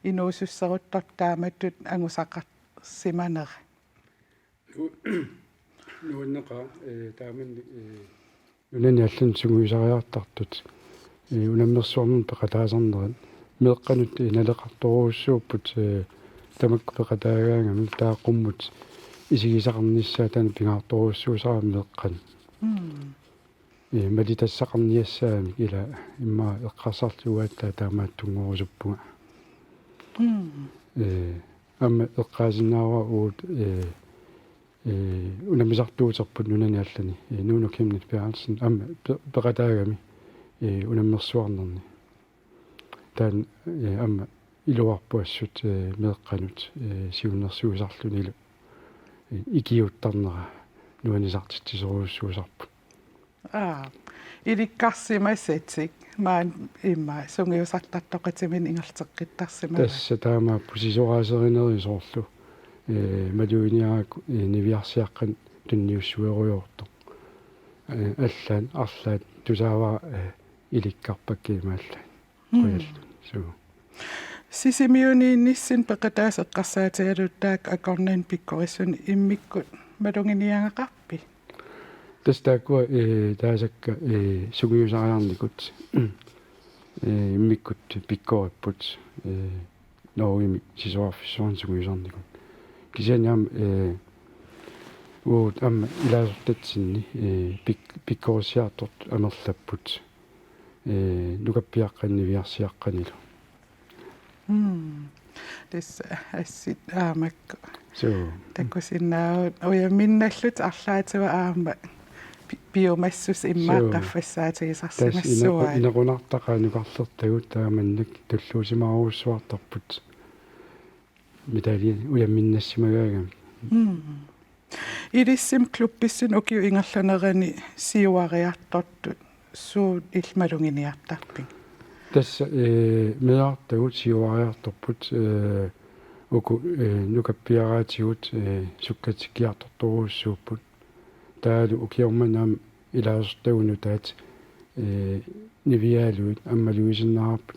inuususseruttortaamatut angusaqarsimaner. Nuanneqa taamanni unani allun sunguisariartartut unammersuarmun peqataasarnerat meeqqanut inaleqartoruussuupput tamakku peqataagaangam taaqummut isigisaqarnissaa tan pingaartoruussuusara meeqqan malitassaqarniassaami ila imma eqqarsarluaattaa taamaattunngorusuppunga amma eqqaasinnaara uut unammisartuuterput nunani allani nuunu kimnit piaralsen amma peqataagami unammersuarnerni taan amma iluarpuassut meeqqanut siunnersuusarluni ilu ikiuttarnera nuanisartittisoruussuusarput Ilikkarsimassatик maan imma sungiusartartoqatimin ingerteqqittarsima. Tassa taamaappu sisoraaserinerisorlu maluiniaak niviarsiaqqan tunniussueruyorto аллаан арлаат тусаава иликкарпаккимаалла қуялла суу Sisimiuniinnissin peqataas eqqarsaatigaluttaak akornan pikkorissun immikkut malunginiangaqarpi. Tastaakua taasakka sugiusariarnikut immikkut pikkoriput noorimi sisoarfissuan sugiusarnikut kisianiam uut amma ilaasortatsinni pikkorisiaartort amerlapput nukappiaqqanniviarsiaqqanilu This assit aamakku. So Takusinnaut ujaminnallut arlaatuva aama biomassus immaaqaffassaatigisarsimassuaa. Inerunartaqaanukarlertagut taamannak tulluusimaaruussuartarput mitali ujaminnassimagaagam Ilissim klubpissin ukiu ingerlanerani siuariartortut suut ilmalunginiartarping. Tässä meartagut siuariartorput uku nukappiaraatigut sukkatikkiartortoruussuupput taalu ukiormanam ilaasortagunutaat niviaaluit ammaluisinnaarput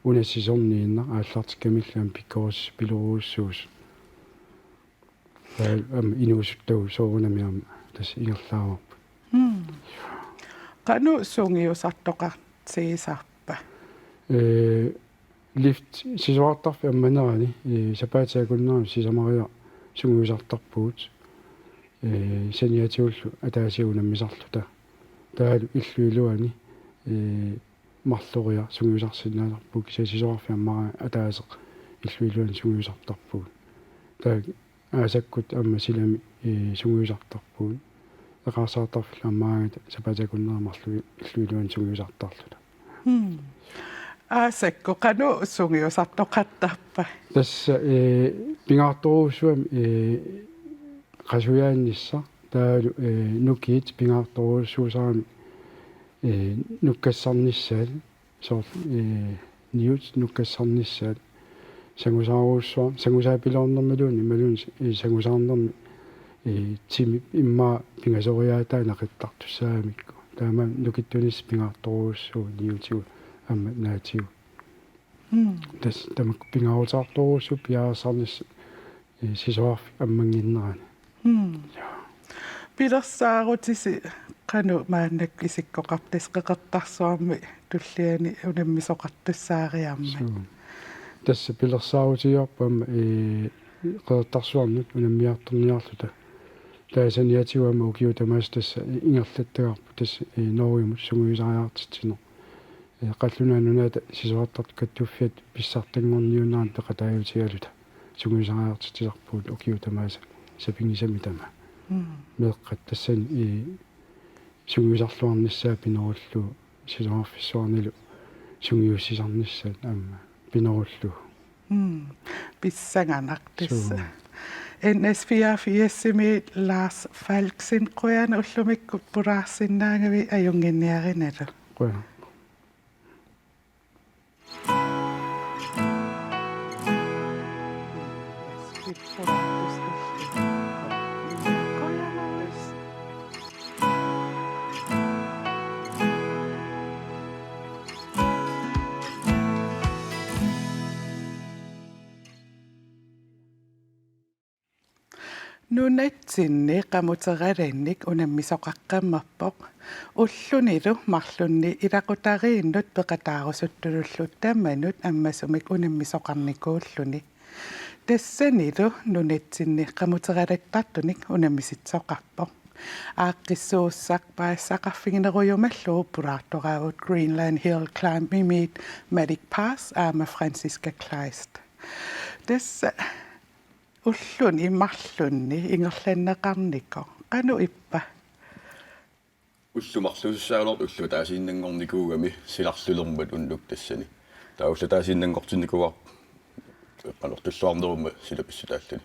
унасисорниинна ааллартиккамиллаам пиккорис пилоруussуус инуусуттагу соорунамиама тас ингерлаарпа qanu sungiusartoqartigisarpa лифт сисуартарфи амманерани сапаатиакуннерами сисамариа сунгуисартарпуут саниатиуллу атаасиунаммисарлута таалу иллуилуани марлориа сунгуисарсинаалерпук сисуарфи аммара атаасеқ иллуилуани сунгуисартарпуут таа аасаккут амма силами сунгуисартарпуут эқарсаартарфилла аммаагата сапаатиакуннера марлу иллуилуани сунгуисартарлута аасакку qanu sungiusartoqartarpa тасса пингаартуруусуам qasuyaannissa taalu nukiit pingaartoruussuusaami nukkassarnissaal soor niut nukkassarnissaal sangusaapilornermaluuni maluun sangusaarnermi timi imma pingasoriaataa naqittartussaamikku taama nukittunis pingaartoruussuu niutigu amma naatiu tas tamak pingaarutaartoruussu piaasarnis sisuarfi ammanginnerani pilersaarutisi qanu maannak isikkoqartis qeqertarsuarmi tulliani unammisoqartussaariarmi тасса пилерсаарутиорпама qeqertarsuarnut unammiartorniarluta таасаниатигуама укиутамаас тасса ингерлаттагарпу тасса нориумут сунгуисариартитсинер qallunaanunata sisuartart kattuuffiat pissartanngorniunaан peqataajutigaluta сунгуисариартитсисарпуут укиутамааса сапингисамитама меэккат тассани сунгуисарлуарниссаа пинеруллу сисуарфиссуарнилу сунгиуссисарниссаат аама пинеруллу pissanganartissa NS44 Lars Falksin qoyana ullumikku puraarsinnaangavi ajunginniarinalu qoyana nunatsinni qamuterarannik unammisoqaqqammarpoq ullunilu marlunni ilaqutariinnut peqataarusuttulullut tammanut ammasumik unammisoqarnikuulluni tassanilu nunatsinni qamuteralattartunik unammisitsoqarpoq aaqqissuussaq paassaqarfigineruyumallu pulaartoraavut Greenland Hill Climbing Meet Magic Pass aama Franziska Kleist tassa ullun immarlunni ingerlanneqarniko qanu ippa уллумарлуссаалерт уллу таасииннангорникуугами силарлулермат уннук тассани таусла таасииннангортинникуар qanортуллуарнерума силаписсутааллани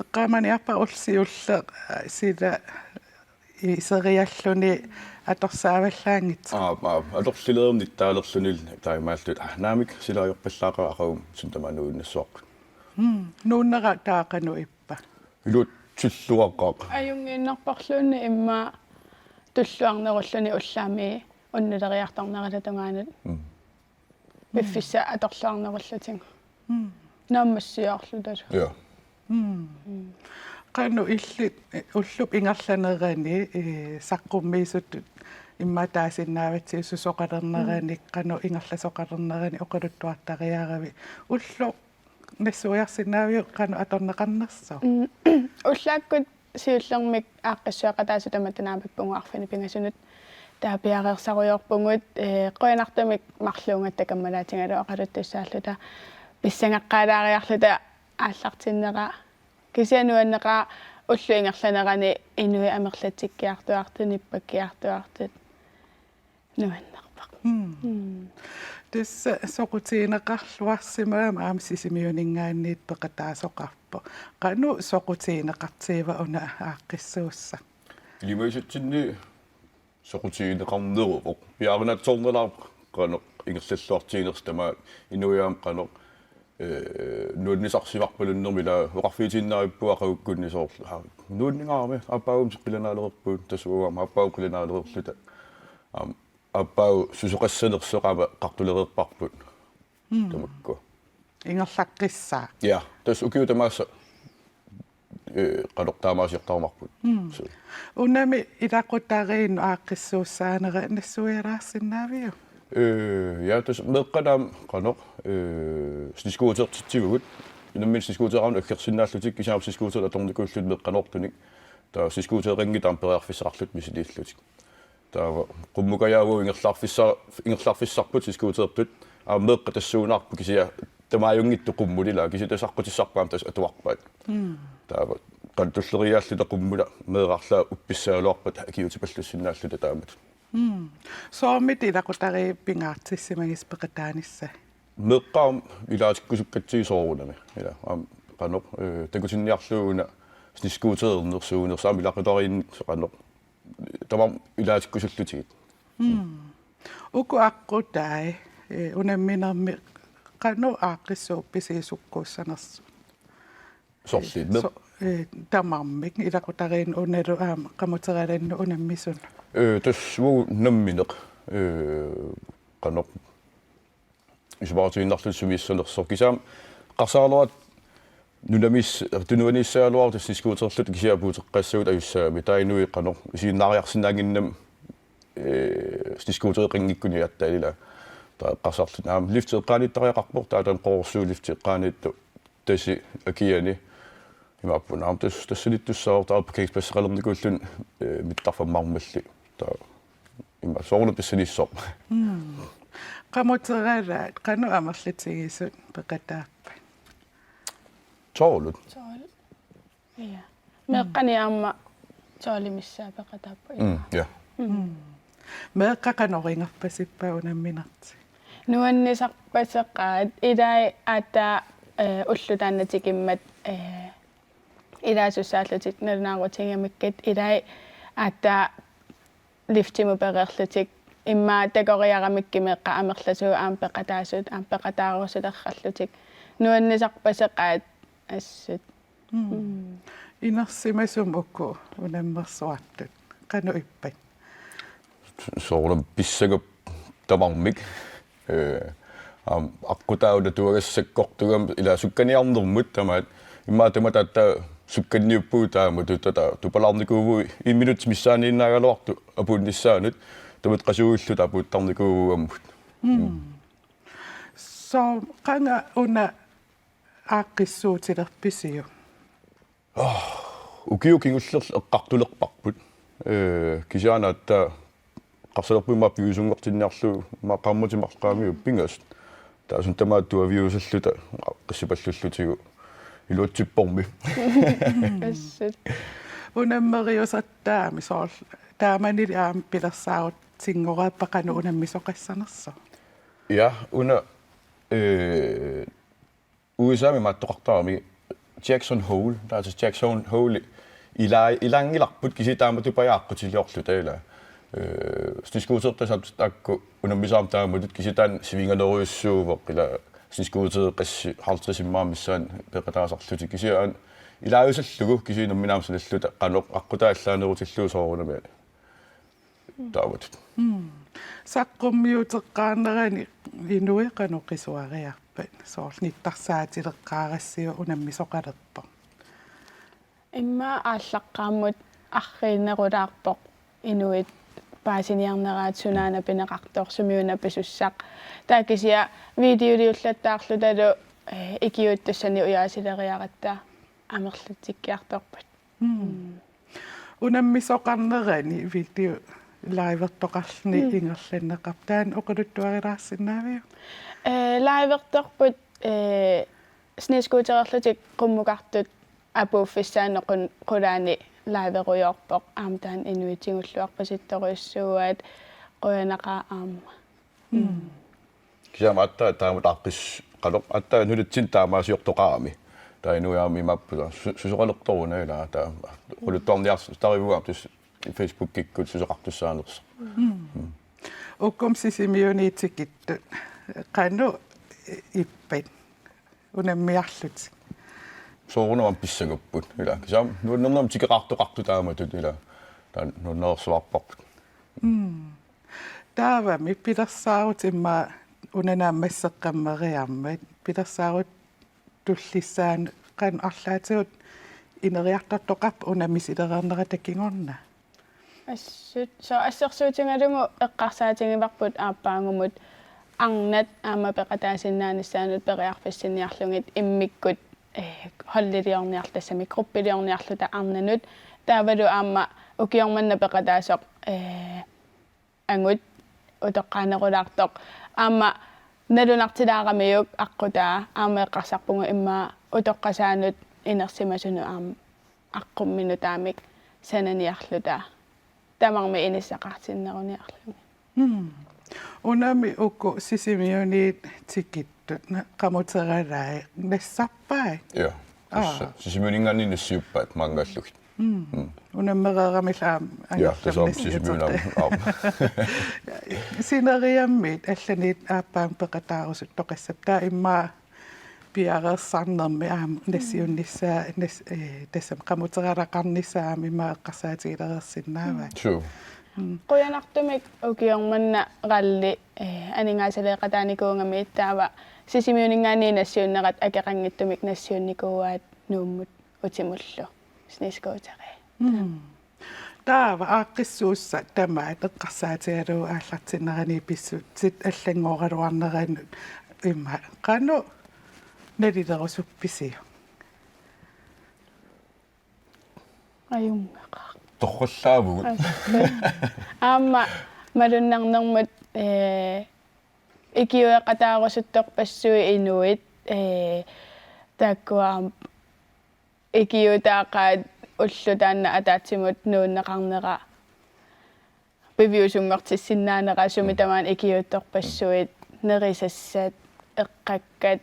эққамани аппа улсиулле сила исериаллуни аторсааваллаангит аторсилерни таалерлунил таимааллут наамик силаajorpallaaqaa aquum сунтамануиннассуақ нууннера таақану иппа илут туллуаққаа аюнгииннарпарлуунни имма туллуарнеруллуни уллаами уннулериартарнералатунгаанат биффисса аторлуарнеруллатинга нааммассиаарлутал я qanu illit ullup ingerlanerani saqqummiisut imma taasinnaavatsiu susoqalernerani qanu ingerlasoqalernerani oqaluttuartariaaravi ullu nassuiarsinaaviu qanu atorneqarnersaa уллааккут сиуллермик ааққиссуақатаасутаматанаапиппунгаарфини пингассунут таапиареерсаруйорпугут qoyanartamik marluungattakammalaatingalu aqaluttassааллута писсангаққаалаариарлута ааллартиннера кисиануаннеqa уллу ингерланерани инуи амерлатиккиартуарту ниппаккиартуартут нуаннерпақ тасса соқутиинеқарлуарсимаама аамсисимиунингаанниит пеқатаасоқарпо qanu соқутиинеқартиива уна ааққиссуусса илимаисатсинни соқутиинеқарнеруоқ пиаринатсорнелаар qanu ингерллуартиинерстама инуяам qanu нууннисарсиварпалуннермила оқарфиитиннариппуақагуккуннисоорлу нууннингаарами аппаагум пиланаалерпуут тасуаама аппаагу пиланаалерерлута аппаагу сусоқассанерсоқама қартулерерпарпут Tamakko. Ingerlaqqissaa. Ja, tässä ukiutamaassa qaloqtaamaasiortarmarput. Unami ilaqutariinnu aaqqissuussaanere nassuiaraarsinnaavio. Ja, tässä meqqanaam qanoq sniskuutertitsivugut. Inammin sniskuuteraan akkersinnaallutik kisaam sniskuuter atornikullut meqqanortunik. Ta sniskuuterringi taamperearfissarlut misiliillutik. Ta qummukajaavu ingerlarfissarput sniskuuterput. Meqqa tassuunarpu kisia tamaajungittu qummulila kisi tasarqutissarpaam tas atuarpaat. Taava qantulleriaalluta qummula meerarlaa uppissauluarpat akiutipallussinaalluta taamat. Soomit ilaqutari pingaartissimagis peqataanissa. Meqqaam ilaatikkusukkatsiisoorunami ila qanoq takutinniarluuna sniskuuteernersuunersaam ilaqutariin qanoq tamam ilaatikkusullutigit. Uku aqutai unamminarmi qanu aaqqissuuppisiisukkuussanersu. Sorliit tamammik ilaqutariin unalu qamuterialannu unammisun. Tassu nammineq qanoq isbaartiinnarlut sumiissanerso kisaam qarsaaluat nunamis tunuaniissaaluar tassiskuuterlut kisiapuuteqqassuut ajussaami tainui qanoq isiinnaariarsinnaanginnam sniskuuteriqingikkuni attaalila ta qarsarlut naam lifteeqqaanittariaqarpor taatan qoorsuu lifteeqqaaniittu tassi akiani imappunaam tassilittussaortaa parkeringsplasseqalernikullu mittarfammarmalli ta imma soornu tassilissor qamuterialaat qanu amerlitigisut peqataappa. Toolut. Ja. Meqqani amma toolimissаа peqataappa. Ja. Meqqa qanoringerpasippa unamminarti. Nuannisarpaseqqaat ilai ata ullutaannatikimmat ilaasusaallutik nalnaarutingamikkit ilai ata liftimu pereerlutik imma takoriaramikki meqqa amerlasuu aampeqataasut aampeqataarusulerrallutik nuannisarpaseqqaat assut Inersimasum ukku unammersuartut qanu ippat. Soornum pissagap tamarmik aqutauda tuagassakkortugam ila sukkaniarnermut tamaat imma tamatatta sukkanniuppuutaamut tata tupalarnikuuvu 1 minut missaaniinnaagaluartu apunnissaanut tamat qasuullut apuuttarnikuuvuammut. So qanga una aaqqissuutilerpisiu. Ukiukingullerl eqqartulerparput kisiaanaatta qarsalerpumma piusungortinniarlu maqammutimarqaamiu pingas taasun tamaattua viusalluta qissipallullutigu iluutsippormi unammeriusattaami soorl taamanili aam pilersaarut singoraapaqanu unammisoqassanerso. Ja una USA maattoqartaarmi Jackson Hole taas Jackson Hole ilangilarput kisitaamatupajaaqqutilliorlu taila sniskuutertasam takku unammisaam taamutut kisitaan sivinganeruissuuvoq ila sniskuuter qassi 50 immaamissaan peqataasarlutik kisiaan ilaajusallugu kisiinamminaamsallalluta qanoq aqutaallaaneritillu soorunami taamutut saqqummiuteqqaanerani inui qanoqisuariarpa soorl nittarsaatileqqaarassiu unammisoqalerpa. Imma ааllaqqaammut arriinnerulaarpoq inuit paasiniarneraat sunaana pineqartoorsumiuna pisussaq taakisia videoliullattaarlutalu ikiuuttassani uyaasileriarattaa amerlutikkiartorpat. Unammisoqarnerani video laivertoqarlni ingerlanneqap taan oquluttuarilaarsinaavia. Laivertorput sniskuutererlutik qummuqartut apuuffissaannequn qulaani laiveruyorpoq aamtaan inuitingulluarpasittoruissuuat qoyanaqa aamma. Kisiamaattaa taamut aqqis qaloq attaa nulitsin taamaasiortoqaami tainuyaami mapputa susoqalertoruna ila taa quluttorniars tarivuam tus Facebook kikkut susoqartussaaners. Ukkum sisimiuniitikittu qanu ippat unammiarlut. Soorunam pissagapput ila kisam nunnernam tikeqartoqartu taamatut ila taan nunnersuarparput. Taavami pilersaarut imma unaammasseqqammeriarmat pilersaarut tullissaan qan arlaatigut ineriartartoqarp unamisilerernera takingorna assut so assersuutingalugu eqqarsaatigivarput aappaangumut arnat aama peqataasinnaanissaanut periarfissinnniarlungit immikkut holliliorniartassami gruppiliorniarluta arnanut taavalu aama ukiormanna peqataasoq angut utoqqaanerulaartoq aama nalunartilaaramiyuk aqutaa aama eqqarsarpungu imma utoqqasaanut inersimasunu aqqumminutaamik sananiarluta tamarmi inissaqartinneruniarlungi unami ukku sisimiuniit tikittut qamuteralai nassarpai ja sisimiuninganni nassiuppaat maangallugit unammereramilaam ja tasam sisimiunam sineriammit allaniit aappaam peqataarusut toqassaptaa immaa piarersarnermi nassiunnissaa tassam qamuteralaqarnissaam imma eqqarsaatigilerersinnaavaa Quyanartumik ukiormanna qalli aningaasaleeqataanikuungami ittaava sisimiuningaani nassiunnerat akeqangittumik nassiunnikuuaat nuummut utimullu sniskoutaqi taava aaqqissuussa tamaat eqqarsaatigaluu aallartinnerani pissut sit аллангоогалуарнеран имма qanu nalilerusuppisiu ayungaqa torrallaavut aama malunnarnermut ikiueqataarusuttoq passui inuit taakkuaam ikiutaaqaat ullutaanna ataatsimut nuunneqarnera piviusunngortissinnaanera sumitamaan ikiuttoq passuit nerisassat eqqakkat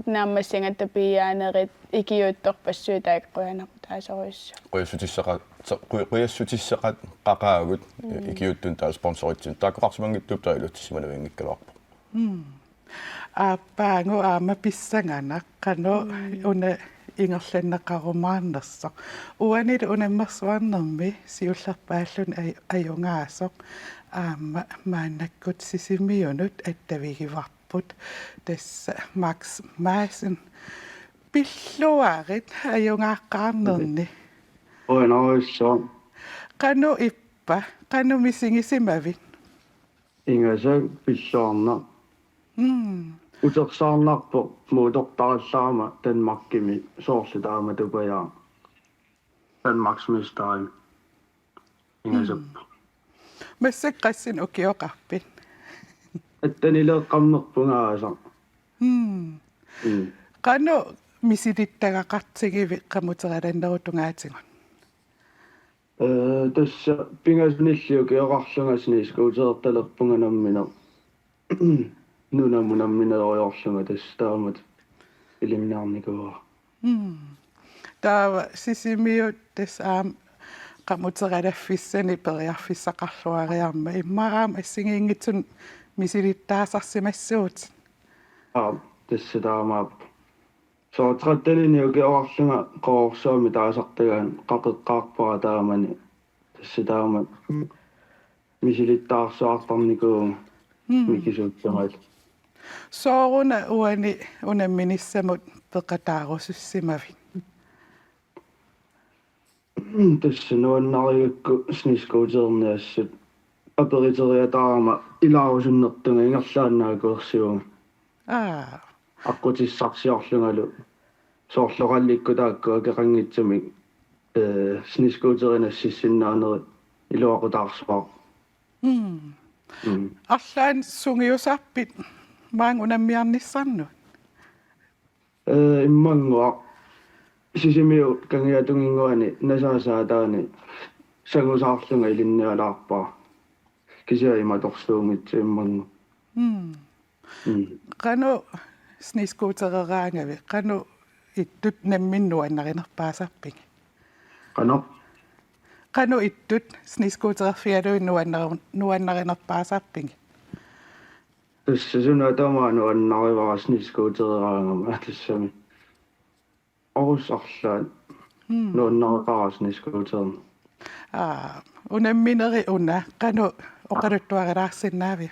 naammassingatta piiaanerit ikiuttoq passui taaqquyanaqutaasoruissu qiassutissaqat qaqaagut ikiuttun taa sponsoritsin taaqoqarsimangittup tailutsissimaluingikkaluarpu aappaangu aama pissanganaq qanu una ingerlanneqarumaarnersoq uanil unammersuarnermi siullerpaallun ajungaasoq aama maannakkut sisimiunut attavigivarput tassa Max Maasen pilluarit ajungaaqqaarnerni oinaoissa qanu ippa qanu misingisimavit ingasa pissaarna utersaarnarpo muutortarallaama Danmarkimi soorsutaama tupajaa Danmarksmestari ingasappa massaqqassin ukioqarpin attanileeqqamnerpungaasa qanu misilittagaqartigivi qamuteralаннерутунгаатигун тасса пингасниллиуки оqarlungasni скуутерталерпунганаmmina нунамунамминериорлунга тастаамат илимнаарникуа таава сисимиут тас аам qamuteralaffissani periarfissaqarluariarma immaaraam assingиингитсун мисилиттаасарсимассуут тассатаамаап соотратталини укиорарлунга qoorsuami taasartagaan qaqeqqaarpara taamani тассатаама мисилиттаарсуартарникуу микисуутсамат сооруна уани унамминиссамут пеқатаарусуссимави тассануаннариукку снискуутерниассут аперитериатаама илаарусуннертунга ингерлааннаагуерсиунга аққутиссарсиорлунгалу соорлоралликку таакку акеқангитсумик снискуутеринассиссиннаанери илуақутаарсуар арлаан сунгиусарпит маан унаммиарниссарну иммангуа сисимиу кангиатунгингуани насаасаатаани сагусаарлунга илинниалаарпаа кисиаима торсуумит иммангу qanu sniskuutereraangavi qanu ittut namminnuannarinerpaasarping qanu ittut sniskuutererfialuin nuannarinerpaasarping тассасуна тамаану аннаривара снискуутерераангама тассами орусарлаат нуаннарекара снискуутерна unammineri una qanu oqaluttuarilaarsиннаави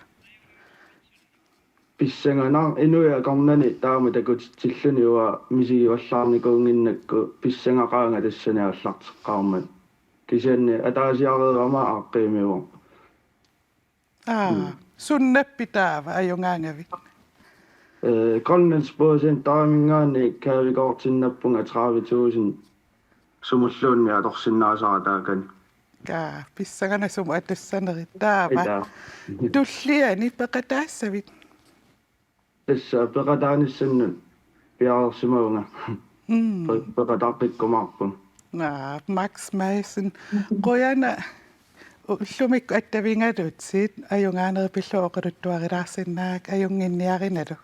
писсанганаа инуя карнани таама такут тиллуниуа мисигиваллаарникунгиннакку писсангақаанга тассаниаллартеққармат кисианни атаасиареерама ааққиимиуа Sunnepitaava ajungaangavit. Grønlandsbåden taaminggaani kaavigortinnappunga 30.000 sumulluunni atorsinnaasarataakani Ka pissangana sum atassanerittaava. Tulliani peqataassavit. Tässä peqataanissannu piaarsimaunga peqataaqikkumaarpun Max Mason qoyana ullumik attavingalutsit ajungaaneri pillooqeruttuarilаарsinnaak ajunginniarinalu.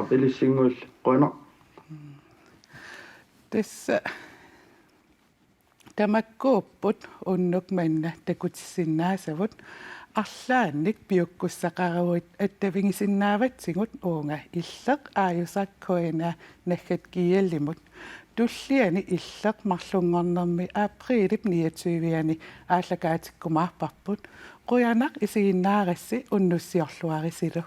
Pilissingull qoina Tässä tamakkuupput unnuk manna takutissinnaasavut арлаанник пиуккуссақаруит аттавигисиннааватсигут уунга иллеқ ааюсаккуина наггат киаллимут туллиани иллеқ марлунгорнерми априлип 29-иани ааллакаатиккумаарпарпут қуянақ исигиннаарасси уннуссиорлуарисилу